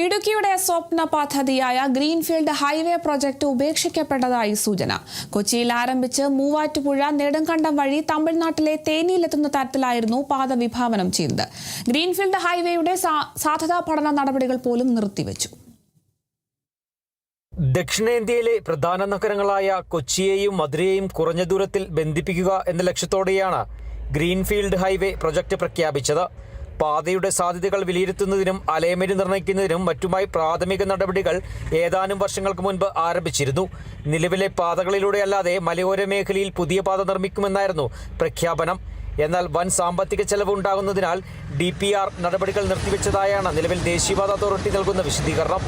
ഇടുക്കിയുടെ സ്വപ്ന പദ്ധതിയായ greenfield highway project ഉപേക്ഷിക്കപ്പെട്ടതായി സൂചന. കൊച്ചിയിൽ ആരംഭിച്ച് മൂവാറ്റുപുഴ നെടുങ്കണ്ടം വഴി തമിഴ്നാട്ടിലെ തേനിയിലെത്തുന്ന തരത്തിലായിരുന്നു പാത വിഭാവനം ചെയ്തത്. ഗ്രീൻഫീൽഡ് ഹൈവേയുടെ സാധ്യതാ പഠന നടപടികൾ പോലും നിർത്തിവെച്ചു. ദക്ഷിണേന്ത്യയിലെ പ്രധാന നഗരങ്ങളായ കൊച്ചിയെയും മധുരയെയും കുറഞ്ഞ ദൂരത്തിൽ ബന്ധിപ്പിക്കുക എന്ന ലക്ഷ്യത്തോടെയാണ് ഗ്രീൻഫീൽഡ് ഹൈവേ പ്രൊജക്ട് പ്രഖ്യാപിച്ചത്. പാതയുടെ സാധ്യതകൾ വിലയിരുത്തുന്നതിനും അലൈൻമെന്റ് നിർണ്ണയിക്കുന്നതിനും മറ്റുമായി പ്രാഥമിക നടപടികൾ ഏതാനും വർഷങ്ങൾക്ക് മുൻപ് ആരംഭിച്ചിരുന്നു. നിലവിലെ പാതകളിലൂടെയല്ലാതെ മലയോര മേഖലയിൽ പുതിയ പാത നിർമ്മിക്കുമെന്നായിരുന്നു പ്രഖ്യാപനം. എന്നാൽ വൻ സാമ്പത്തിക ചെലവ് ഉണ്ടാകുന്നതിനാൽ DPR നടപടികൾ നിർത്തിവെച്ചതായാണ് നിലവിൽ ദേശീയപാത അതോറിറ്റി നൽകുന്ന വിശദീകരണം.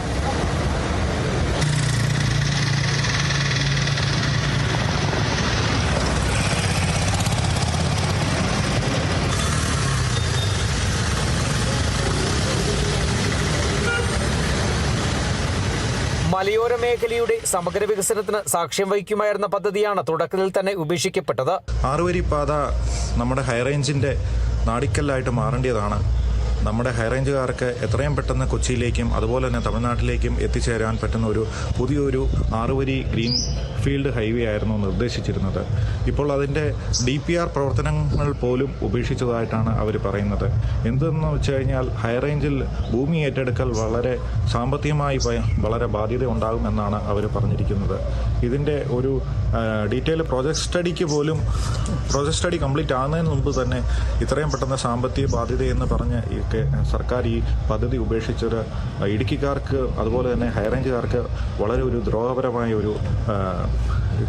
മലയോര മേഖലയുടെ സമഗ്ര വികസനത്തിന് സാക്ഷ്യം വഹിക്കുമായിരുന്ന പദ്ധതിയാണ് തുടക്കത്തിൽ തന്നെ ഉപേക്ഷിക്കപ്പെട്ടത്. 6 വരി പാത നമ്മുടെ ഹൈറേഞ്ചിന്റെ നാടിക്കല്ലായിട്ട് മാറേണ്ടതാണ്. നമ്മുടെ ഹൈറേഞ്ചുകാർക്ക് എത്രയും പെട്ടെന്ന് കൊച്ചിയിലേക്കും അതുപോലെ തന്നെ തമിഴ്നാട്ടിലേക്കും എത്തിച്ചേരാൻ പറ്റുന്ന ഒരു പുതിയൊരു 6 വരി ഗ്രീൻ ഫീൽഡ് ഹൈവേ ആയിരുന്നു നിർദ്ദേശിച്ചിരുന്നത്. ഇപ്പോൾ അതിൻ്റെ DPR പ്രവർത്തനങ്ങൾ പോലും ഉപേക്ഷിച്ചതായിട്ടാണ് അവർ പറയുന്നത്. എന്തെന്ന് വെച്ച് കഴിഞ്ഞാൽ ഹൈറേഞ്ചിൽ ഭൂമി ഏറ്റെടുക്കൽ വളരെ സാമ്പത്തികമായി വളരെ ബാധ്യത ഉണ്ടാകുമെന്നാണ് അവർ പറഞ്ഞിരിക്കുന്നത്. ഇതിൻ്റെ ഒരു ഡീറ്റെയിൽ പ്രോജക്റ്റ് സ്റ്റഡി കംപ്ലീറ്റ് ആകുന്നതിന് മുമ്പ് തന്നെ ഇത്രയും പെട്ടെന്ന് സാമ്പത്തിക ബാധ്യതയെന്ന് പറഞ്ഞ് സർക്കാർ ഈ പദ്ധതി ഉപേക്ഷിച്ചത് ഇടുക്കിക്കാർക്ക് അതുപോലെ തന്നെ ഹൈറേഞ്ചുകാർക്ക് വളരെ ഒരു ദ്രോഹപരമായ ഒരു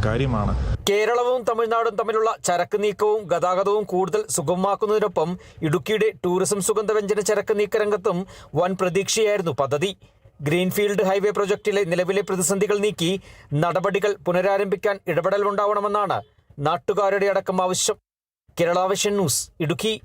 കാര്യമാണ്. കേരളവും തമിഴ്നാടും തമ്മിലുള്ള ചരക്ക് നീക്കവും ഗതാഗതവും കൂടുതൽ സുഗമമാക്കുന്നതിനൊപ്പം ഇടുക്കിയുടെ ടൂറിസം സുഗന്ധവ്യഞ്ജന ചരക്ക് നീക്ക രംഗത്തും വൻ പ്രതീക്ഷയായിരുന്നു പദ്ധതി. ഗ്രീൻഫീൽഡ് ഹൈവേ പ്രൊജക്ടിലെ നിലവിലെ പ്രതിസന്ധികൾ നീക്കി നടപടികൾ പുനരാരംഭിക്കാൻ ഇടപെടൽ ഉണ്ടാവണമെന്നാണ് നാട്ടുകാരുടെ അടക്കം ആവശ്യം. Kerala vision news, Idukki.